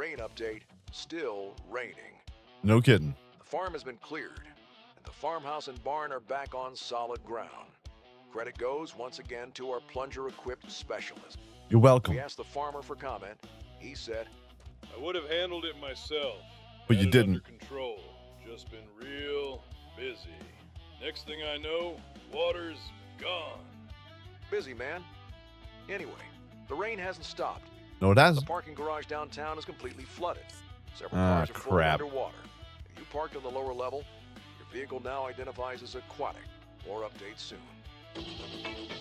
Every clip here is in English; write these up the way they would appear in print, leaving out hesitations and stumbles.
Rain update, still raining. No kidding. The farm has been cleared, and the farmhouse and barn are back on solid ground. Credit goes once again to our plunger-equipped specialist. You're welcome. We asked the farmer for comment. He said, I would have handled it myself. But you Had it didn't. Under control. Just been real busy. Next thing I know, water's gone. busy, man. Anyway, the rain hasn't stopped. No, it The hasn't. parking garage downtown is completely flooded. Several Ah, cars are floating crap. underwater. If you parked on the lower level, your vehicle now identifies as aquatic. More updates soon.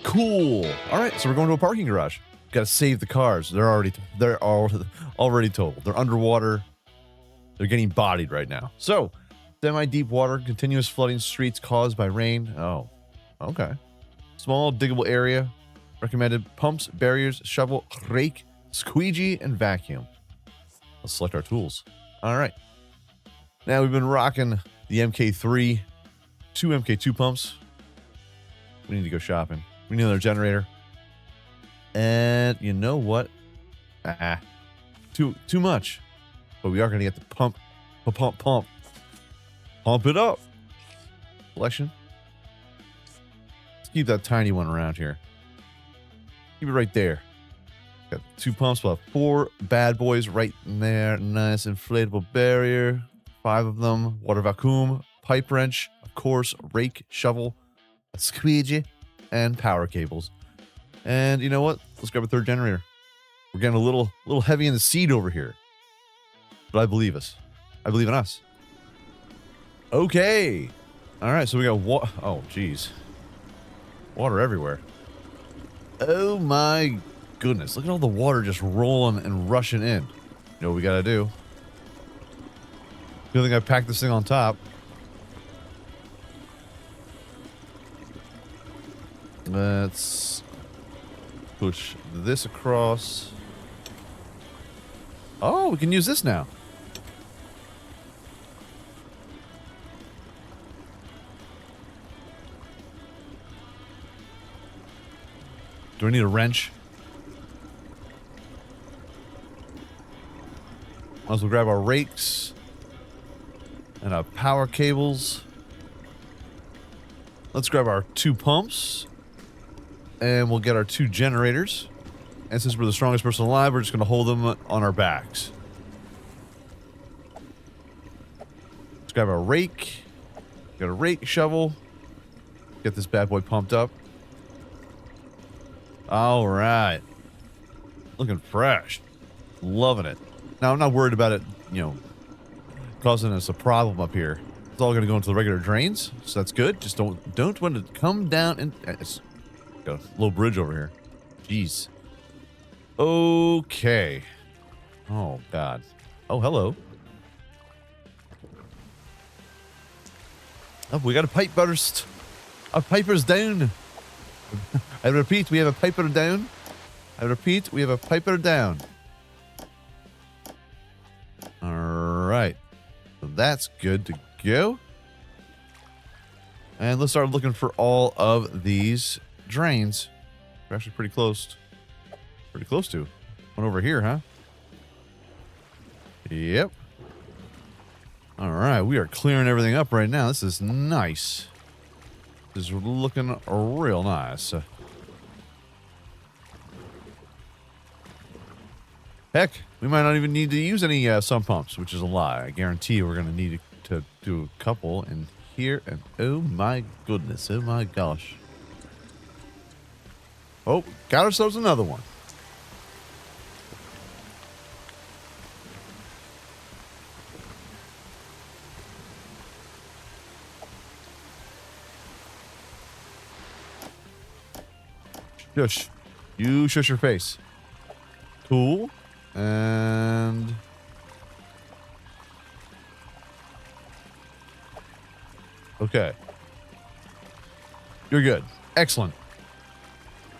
Cool. All right, so we're going to a parking garage. Got to save the cars. They're already totaled. They're underwater. They're getting bodied right now. So, semi-deep water, continuous flooding streets caused by rain. Oh, okay. Small diggable area. Recommended pumps, barriers, shovel, rake, squeegee, and vacuum. Let's select our tools. All right. Now we've been rocking the MK3, 2 MK2 pumps. We need to go shopping. We need another generator. And you know what? Too much. But we are going to get the pump. Pump it up. Selection. Let's keep that tiny one around here. Keep it right there. Got 2 pumps. We'll have 4 bad boys right in there. Nice inflatable barrier. 5 of them. Water vacuum. Pipe wrench. Of course. Rake. Shovel. A squeegee. And power cables. And you know what? Let's grab a 3rd generator. We're getting a little heavy in the seat over here. But I believe us. I believe in us. Okay. All right, so we got oh, geez. Water everywhere. Oh my goodness. Look at all the water just rolling and rushing in. You know what we got to do? Good thing I packed this thing on top. Let's push this across. Oh, we can use this now. Do I need a wrench? Might as well grab our rakes and our power cables. Let's grab our 2 pumps. And we'll get our 2 generators. And since we're the strongest person alive, we're just going to hold them on our backs. Let's grab our rake. Got a rake, shovel. Get this bad boy pumped up. All right. Looking fresh. Loving it. Now, I'm not worried about it, causing us a problem up here. It's all going to go into the regular drains, so that's good. Just don't want to come down and... It's got a little bridge over here. Jeez. Okay. Oh, God. Oh, hello. Oh, we got a pipe burst. Our piper's down. I repeat, we have a piper down. I repeat, we have a piper down. All right. So that's good to go. And let's start looking for all of these drains. We're actually pretty close. Pretty close to. One over here, huh? Yep. All right, we are clearing everything up right now. This is nice. This is looking real nice. Heck, we might not even need to use any sump pumps, which is a lie. I guarantee we're going to need to do a couple in here. And oh my goodness, oh my gosh. Oh, got ourselves another one. Shush. You shush your face. Cool. And... okay. You're good. Excellent.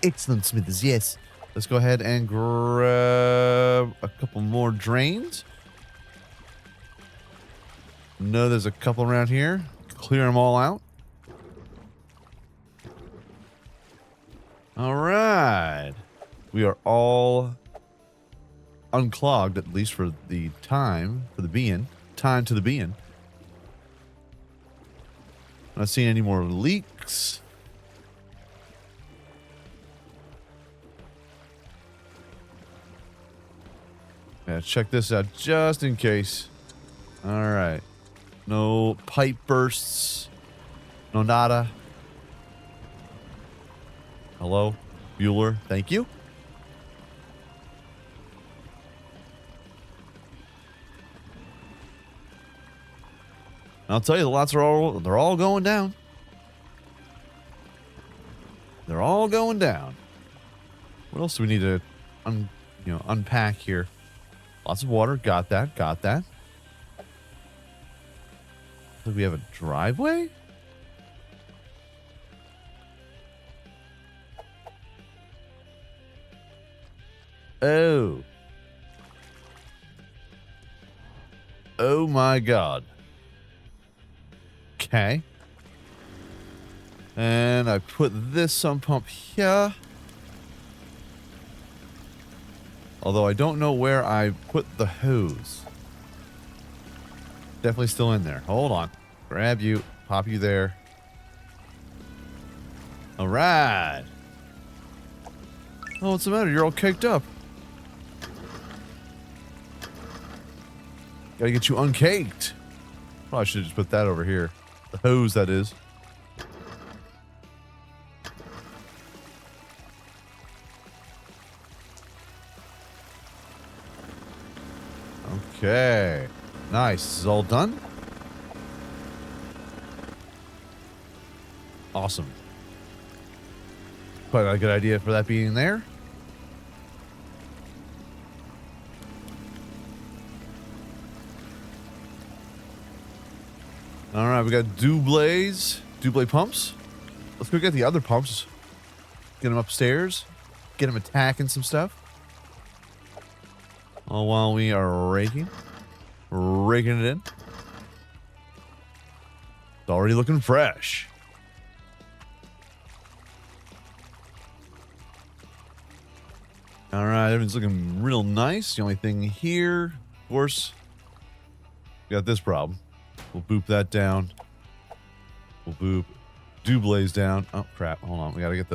Excellent, Smithers, yes. Let's go ahead and grab a couple more drains. No, there's a couple around here. Clear them all out. All right. We are all unclogged, at least for the time, for the being. Time to the being. Not seeing any more leaks. Yeah, check this out just in case. All right. No pipe bursts. No nada. Hello, Bueller. Thank you. I'll tell you, the lots are they're all going down. They're all going down. What else do we need to unpack here? Lots of water. Got that. Got that. Do we have a driveway? Oh. Oh my God. Okay. And I put this sump pump here. Although I don't know where I put the hose. Definitely still in there. Hold on. Grab you. Pop you there. All right. Oh, what's the matter? You're all caked up. Gotta get you uncaked. Probably should just put that over here. The hose, that is. Okay. Nice. This is all done. Awesome. Quite a good idea for that being there. All right, we got double pumps. Let's go get the other pumps. Get them upstairs. Get them attacking some stuff. All while we are raking it in. It's already looking fresh. All right, everything's looking real nice. The only thing here, of course, we got this problem. We'll boop that down. We'll boop doubles down. Oh crap! Hold on, we gotta get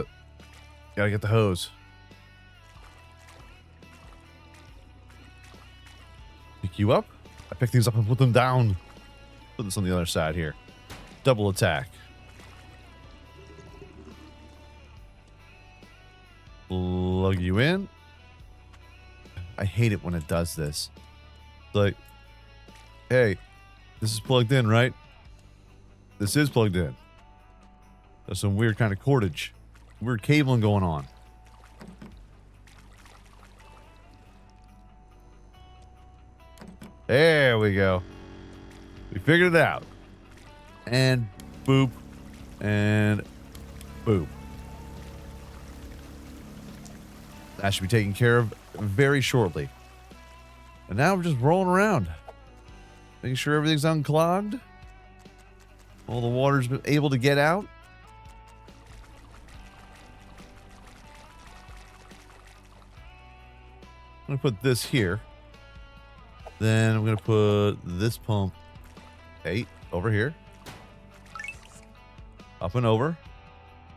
the hose. Pick you up. I pick these up and put them down. Put this on the other side here. Double attack. Plug you in. I hate it when it does this. It's like, hey, this is plugged in, right? This is plugged in. There's some weird kind of cordage. Weird cabling going on. There we go. We figured it out. And boop. And boop. That should be taken care of very shortly. And now we're just rolling around. Making sure everything's unclogged. All the water's been able to get out. I'm going to put this here. Then I'm going to put this pump over here. Up and over.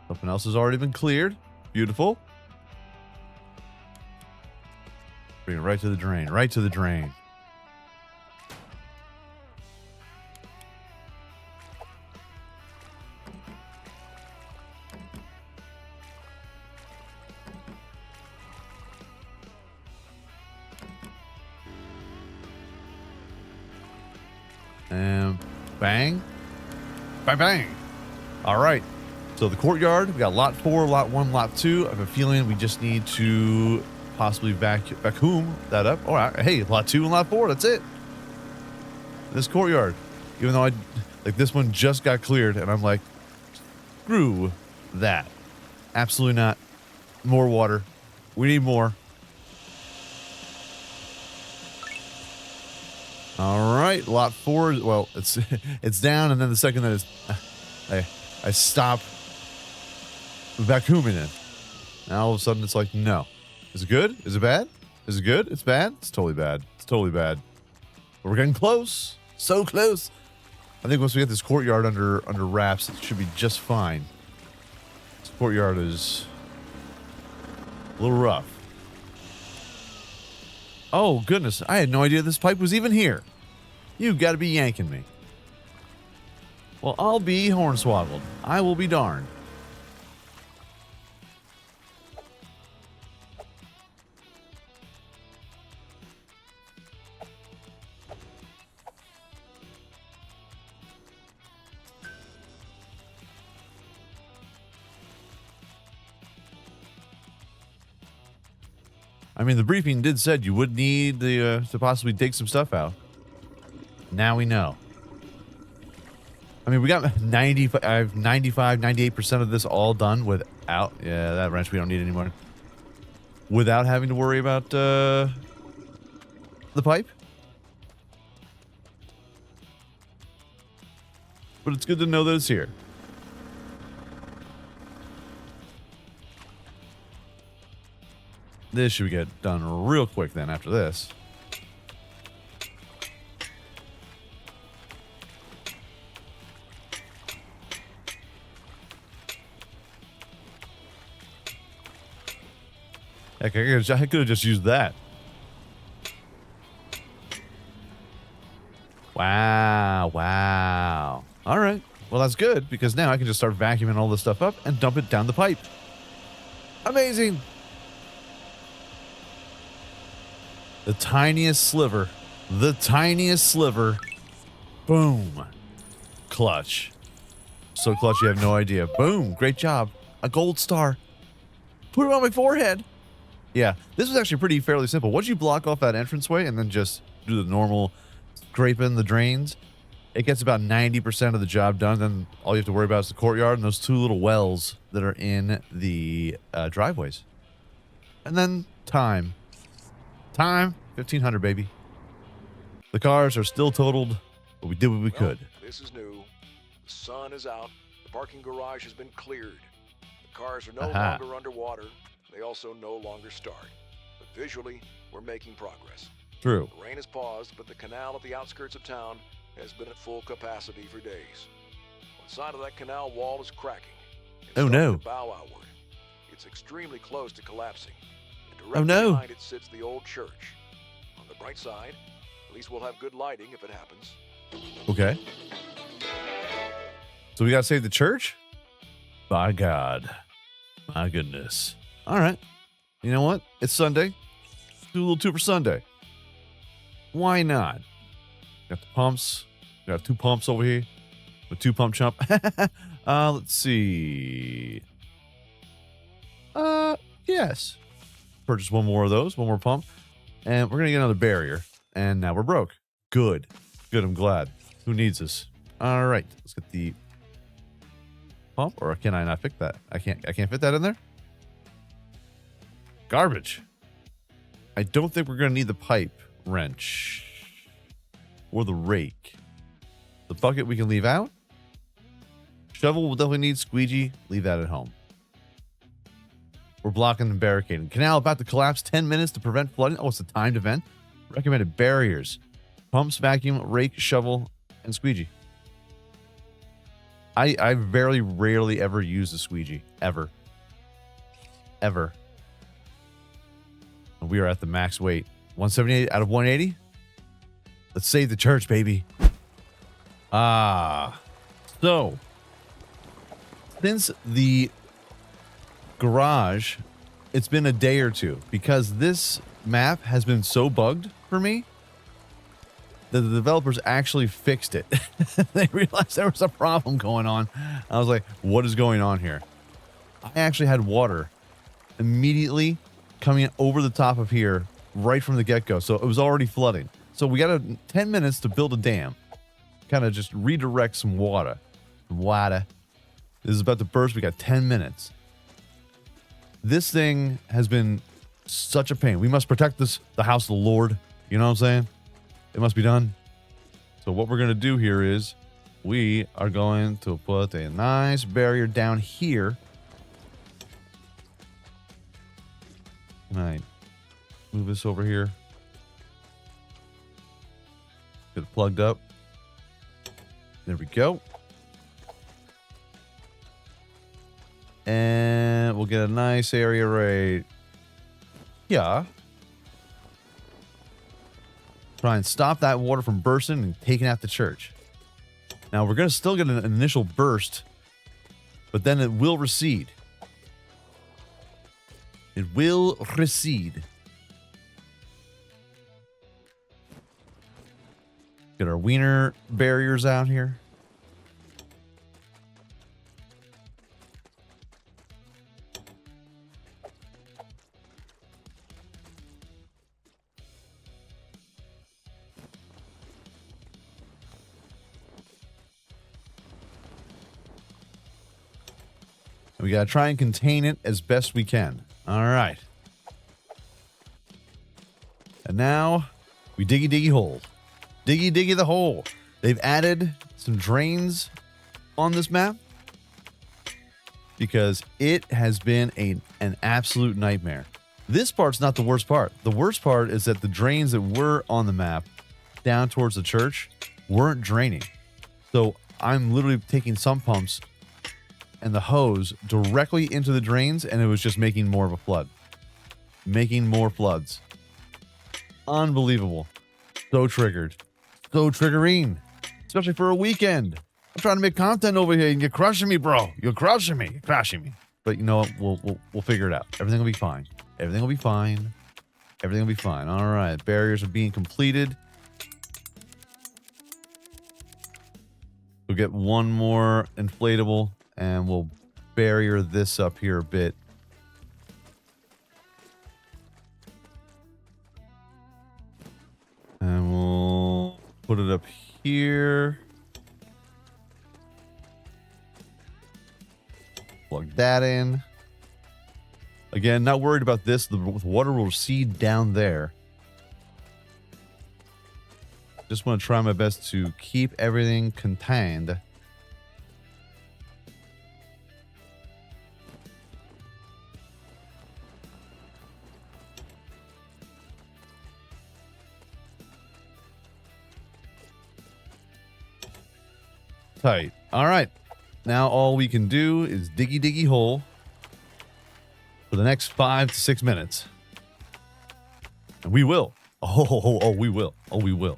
Something else has already been cleared. Beautiful. Bring it right to the drain. Right to the drain. And bang. Bang, bang. All right. So the courtyard, we got lot 4, lot 1, lot 2. I have a feeling we just need to possibly vacuum that up. All right. Hey, lot 2 and lot 4. That's it. This courtyard. Even though this one just got cleared and I'm like, screw that. Absolutely not. More water. We need more. All right, lot 4. Well, it's down, and then the second that is, I stop vacuuming it. Now all of a sudden it's like, no. Is it good? Is it bad? Is it good? It's bad? It's totally bad. It's totally bad. But we're getting close. So close. I think once we get this courtyard under wraps, it should be just fine. This courtyard is a little rough. Oh, goodness. I had no idea this pipe was even here. You got to be yanking me. Well, I'll be hornswoggled. I will be darned. I mean, the briefing did said you would need the to possibly dig some stuff out. Now we know. I mean, we got 95, 98% of this all done without... Yeah, that wrench we don't need anymore. Without having to worry about the pipe. But it's good to know that it's here. This should get done real quick then after this. Heck, I could have just used that. Wow, wow. All right. Well, that's good because now I can just start vacuuming all this stuff up and dump it down the pipe. Amazing. The tiniest sliver. The tiniest sliver. Boom. Clutch. So clutch you have no idea. Boom. Great job. A gold star. Put it on my forehead. Yeah, this was actually fairly simple. Once you block off that entranceway and then just do the normal scraping the drains, it gets about 90% of the job done. Then all you have to worry about is the courtyard and those two little wells that are in the driveways. And then time. Time, 1,500, baby. The cars are still totaled, but we did what we could. This is new. The sun is out. The parking garage has been cleared. The cars are no longer underwater. They also no longer start. But visually, we're making progress. True. The rain has paused, but the canal at the outskirts of town has been at full capacity for days. One side of that canal wall is cracking. It's oh no. To bow outward. It's extremely close to collapsing. And directly behind it sits the old church. On the bright side, at least we'll have good lighting if it happens. Okay. So we gotta save the church? By God. My goodness. All right. You know what? It's Sunday. Do a little two for Sunday. Why not? Got the pumps. Got 2 pumps over here. A 2-pump chump. Let's see. Yes. Purchase one more of those. One more pump. And we're going to get another barrier. And now we're broke. Good. Good. I'm glad. Who needs this? All right. Let's get the pump. Or can I not fit that? I can't fit that in there? Garbage. I don't think we're going to need the pipe wrench or the rake. The bucket we can leave out. Shovel will definitely need. Squeegee, leave that at home. We're blocking and barricading. Canal about to collapse. 10 minutes to prevent flooding. Oh, it's a timed event. Recommended barriers. Pumps, vacuum, rake, shovel, and squeegee. I very rarely ever use the squeegee. Ever. Ever. And we are at the max weight. 178 out of 180. Let's save the church, baby. So since the garage, it's been a day or two because this map has been so bugged for me that the developers actually fixed it. They realized there was a problem going on. I was like, what is going on here? I actually had water immediately coming over the top of here right from the get-go. So it was already flooding. So we got 10 minutes to build a dam. Kind of just redirect some water. Water. This is about to burst. We got 10 minutes. This thing has been such a pain. We must protect the house of the Lord. You know what I'm saying? It must be done. So what we're going to do here is we are going to put a nice barrier down here. Can I Move this over here. Get it plugged up. There we go. And we'll get a nice area right here. Try and stop that water from bursting and taking out the church. Now, we're going to still get an initial burst, but then it will recede. It will recede. Get our wiener barriers out here. And we got to try and contain it as best we can. All right. And now we diggy hole. Diggy the hole. They've added some drains on this map because it has been an absolute nightmare. This part's not the worst part. The worst part is that the drains that were on the map down towards the church weren't draining. So I'm literally taking sump pumps and the hose directly into the drains, and it was just making more of a flood. Making more floods. Unbelievable. So triggered. So triggering. Especially for a weekend. I'm trying to make content over here, and you're crushing me, bro. You're crushing me. You're crashing me. But you know what? We'll figure it out. Everything will be fine. Everything will be fine. Everything will be fine. All right. Barriers are being completed. We'll get one more inflatable, and we'll barrier this up here a bit. And we'll put it up here. Plug that in. Again, not worried about this. The water will recede down there. Just want to try my best to keep everything contained. Tight. All right. Now all we can do is diggy hole for the next 5 to 6 minutes. And we will. Oh, we will. Oh, we will.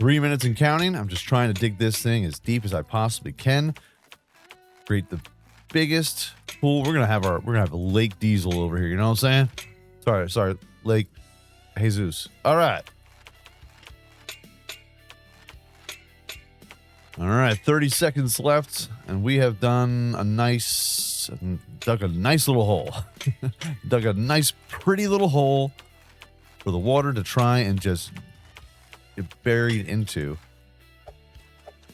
3 minutes and counting. I'm just trying to dig this thing as deep as I possibly can. Create the biggest pool. We're gonna have a Lake Diesel over here. You know what I'm saying? Sorry, Lake Jesus. All right. All right, 30 seconds left, and we have done dug a nice little hole. Dug a nice, pretty little hole for the water to try and just get buried into.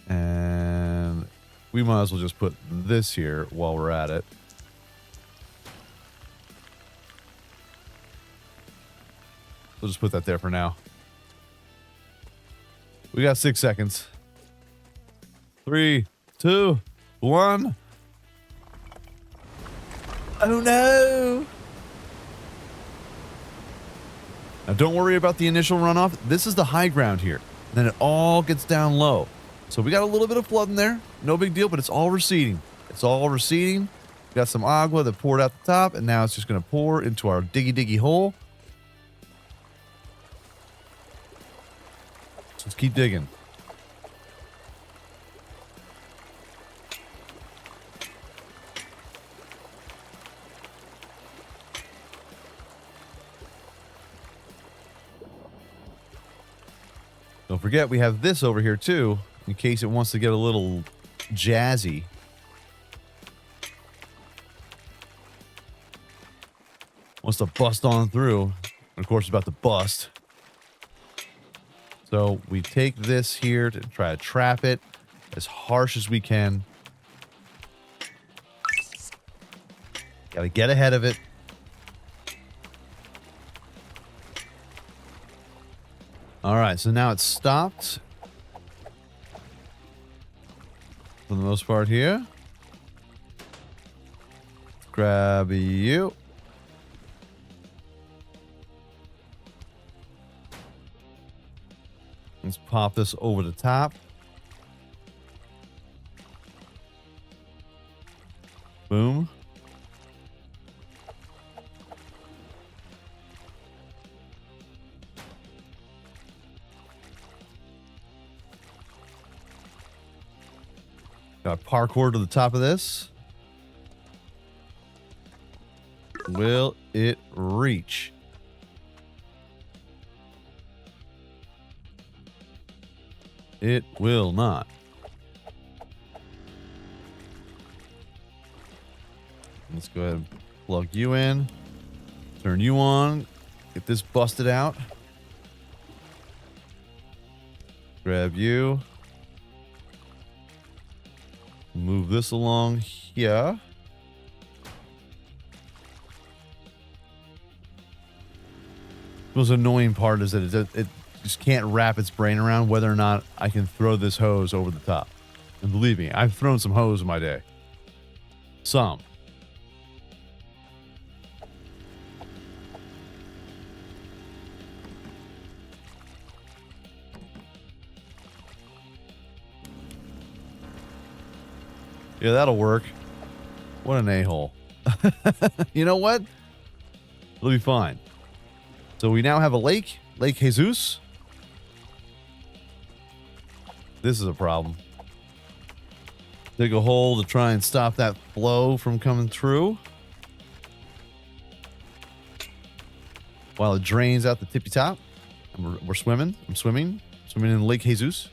And we might as well just put this here while we're at it. We'll just put that there for now. We got 6 seconds. 3, 2, 1. Oh no! Now don't worry about the initial runoff. This is the high ground here. Then it all gets down low. So we got a little bit of flood in there. No big deal, but it's all receding. It's all receding. Got some agua that poured out the top, and now it's just going to pour into our diggy hole. So let's keep digging. Don't forget, we have this over here, too, in case it wants to get a little jazzy. Wants to bust on through. And of course, it's about to bust. So we take this here to try to trap it as harsh as we can. Gotta get ahead of it. All right, so now it's stopped for the most part here. Grab you. Let's pop this over the top. Boom. Got parkour to the top of this. Will it reach? It will not. Let's go ahead and plug you in. Turn you on. Get this busted out. Grab you. Move this along here. The most annoying part is that it just can't wrap its brain around whether or not I can throw this hose over the top. And believe me, I've thrown some hose in my day. Some. Yeah, that'll work. What an a-hole. You know what? It'll be fine. So we now have a lake. Lake Jesus. This is a problem. Dig a hole to try and stop that flow from coming through. While it drains out the tippy top. And we're swimming. I'm swimming. Swimming in Lake Jesus.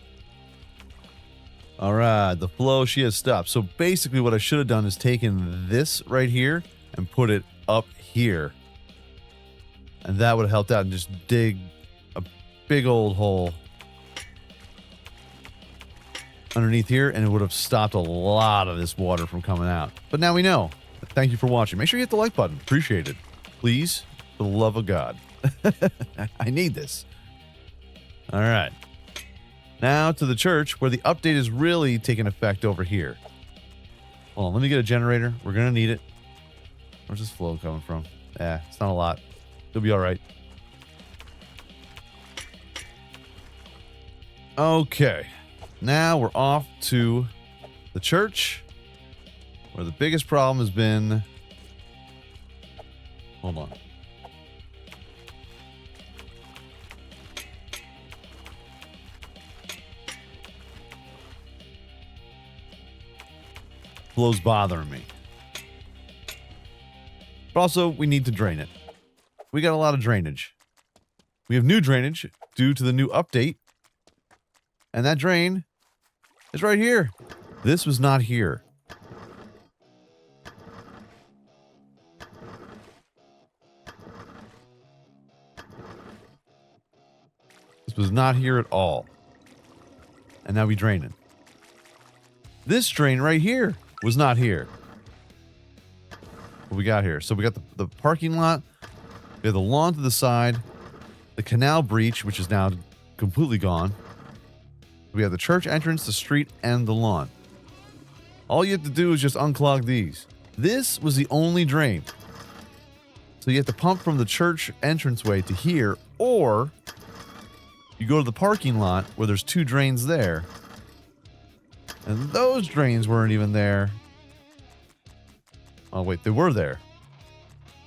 All right, the flow, she has stopped. So basically what I should have done is taken this right here and put it up here. And that would have helped out and just dig a big old hole underneath here, and it would have stopped a lot of this water from coming out. But now we know. Thank you for watching. Make sure you hit the like button. Appreciate it. Please, for the love of God. I need this. All right. Now to the church, where the update is really taking effect over here. Hold on, let me get a generator. We're going to need it. Where's this flow coming from? Yeah, it's not a lot. It'll be all right. Okay. Now we're off to the church, where the biggest problem has been... Hold on. Flow's bothering me. But also, we need to drain it. We got a lot of drainage. We have new drainage due to the new update. And that drain is right here. This was not here. This was not here at all. And now we drain it. This drain right here was not here. What we got here? So we got the parking lot. We have the lawn to the side. The canal breach, which is now completely gone. We have the church entrance, the street, and the lawn. All you have to do is just unclog these. This was the only drain. So you have to pump from the church entranceway to here, or you go to the parking lot where there's two drains there. And those drains weren't even there. Oh, wait, they were there.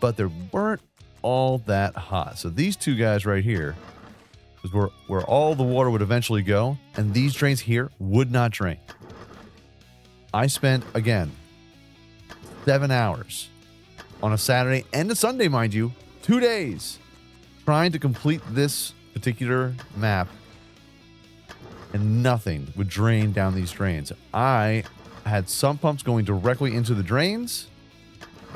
But they weren't all that hot. So these two guys right here is where all the water would eventually go. And these drains here would not drain. I spent, again, 7 hours on a Saturday and a Sunday, mind you, 2 days trying to complete this particular map. And nothing would drain down these drains. I had sump pumps going directly into the drains.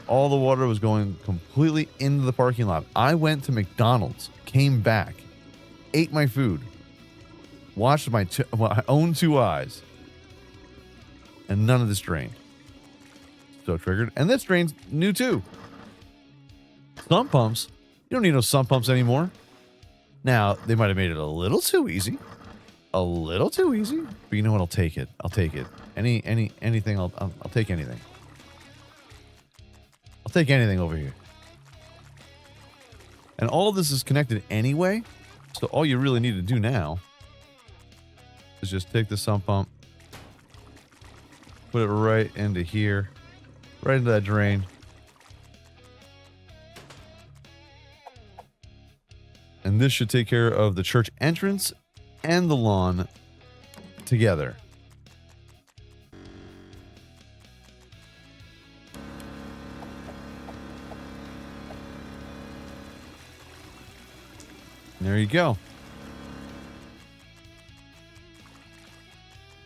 All the water was going completely into the parking lot. I went to McDonald's, came back, ate my food, watched my own 2 eyes, and none of this drained. So triggered. And this drain's new too. Sump pumps? You don't need no sump pumps anymore. Now, they might have made it a little too easy. A little too easy. But you know what? I'll take it. I'll take it. Anything. I'll take anything. I'll take anything over here. And all of this is connected anyway. So all you really need to do now is just take the sump pump, put it right into here, right into that drain. And this should take care of the church entrance and the lawn together. There you go.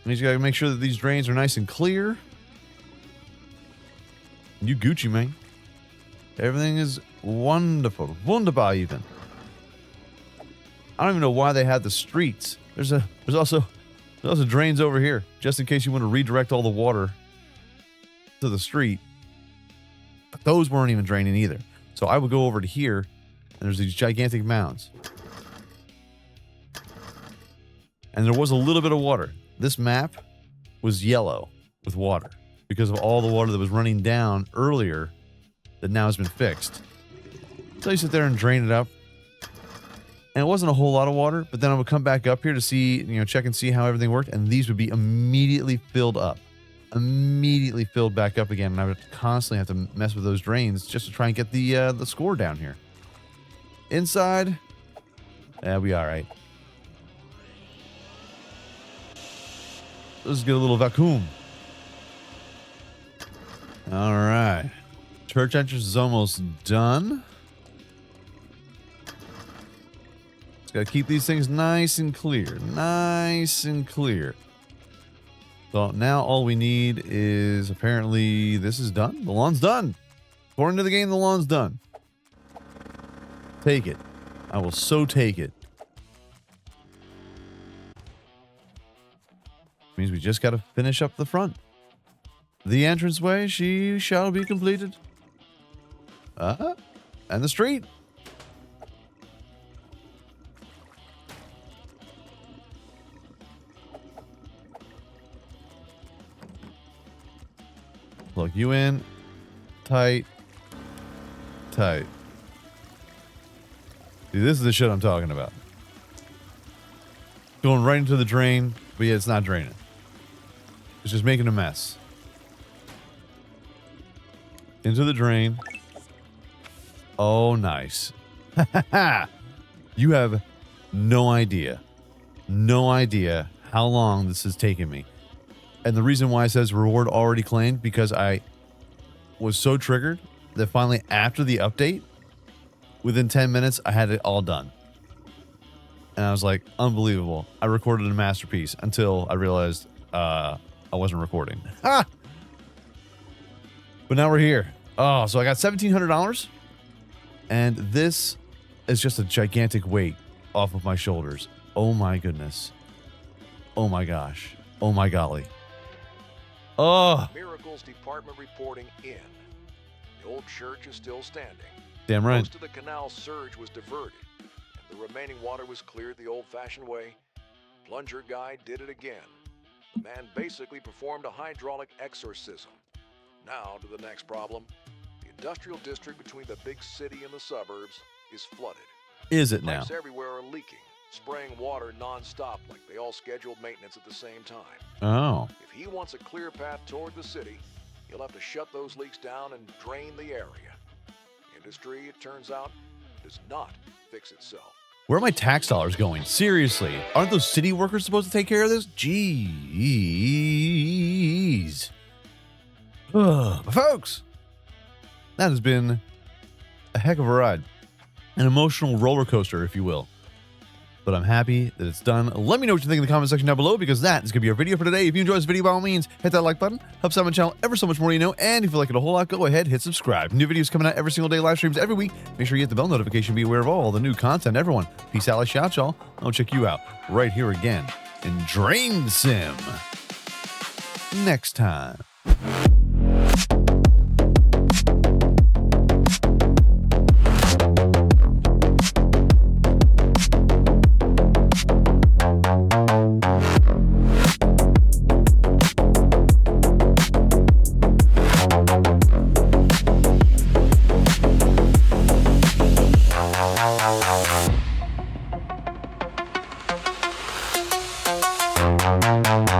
And you just gotta make sure that these drains are nice and clear. You Gucci, man. Everything is wonderful. Wunderbar even. I don't even know why they had the streets. There's also drains over here, just in case you want to redirect all the water to the street. But those weren't even draining either. So I would go over to here, and there's these gigantic mounds. And there was a little bit of water. This map was yellow with water because of all the water that was running down earlier that now has been fixed. So you sit there and drain it up. And it wasn't a whole lot of water, but then I would come back up here to see, check and see how everything worked, and these would be immediately filled up. Immediately filled back up again, and I would constantly have to mess with those drains just to try and get the score down here. Inside, we'll be all right. Let's get a little vacuum. All right. Church entrance is almost done. Just got to keep these things nice and clear. Nice and clear. So now all we need is apparently this is done. The lawn's done. According to the game, the lawn's done. Take it. I will so take it. Means we just got to finish up the front. The entranceway, she shall be completed. And the street. Plug you in. Tight. Tight. See, this is the shit I'm talking about. Going right into the drain, but yeah, it's not draining. It's just making a mess. Into the drain. Oh, nice. You have no idea. No idea how long this has taken me. And the reason why it says reward already claimed, because I was so triggered that finally after the update, within 10 minutes, I had it all done. And I was like, unbelievable. I recorded a masterpiece until I realized I wasn't recording. But now we're here. Oh, so I got $1,700. And this is just a gigantic weight off of my shoulders. Oh my goodness. Oh my gosh. Oh my golly. Oh. Miracles department reporting in. The old church is still standing. Damn right. Most of the canal surge was diverted, and the remaining water was cleared the old-fashioned way. Plunger guy did it again. The man basically performed a hydraulic exorcism. Now to the next problem. The industrial district between the big city and the suburbs is flooded. Is it now? Pipes everywhere are leaking, spraying water non-stop like they all scheduled maintenance at the same time. Oh. If he wants a clear path toward the city, he'll have to shut those leaks down and drain the area. Industry, it turns out, does not fix itself. Where are my tax dollars going? Seriously. Aren't those city workers supposed to take care of this? Jeez. But folks, that has been a heck of a ride. An emotional roller coaster, if you will. But I'm happy that it's done. Let me know what you think in the comment section down below, because that is going to be our video for today. If you enjoyed this video, by all means, hit that like button. Helps out my channel ever so much more, And if you like it a whole lot, go ahead, hit subscribe. New videos coming out every single day, live streams every week. Make sure you hit the bell notification, be aware of all the new content. Everyone, peace out, like shout, y'all. I'll check you out right here again in DrainSim. Next time. Bye.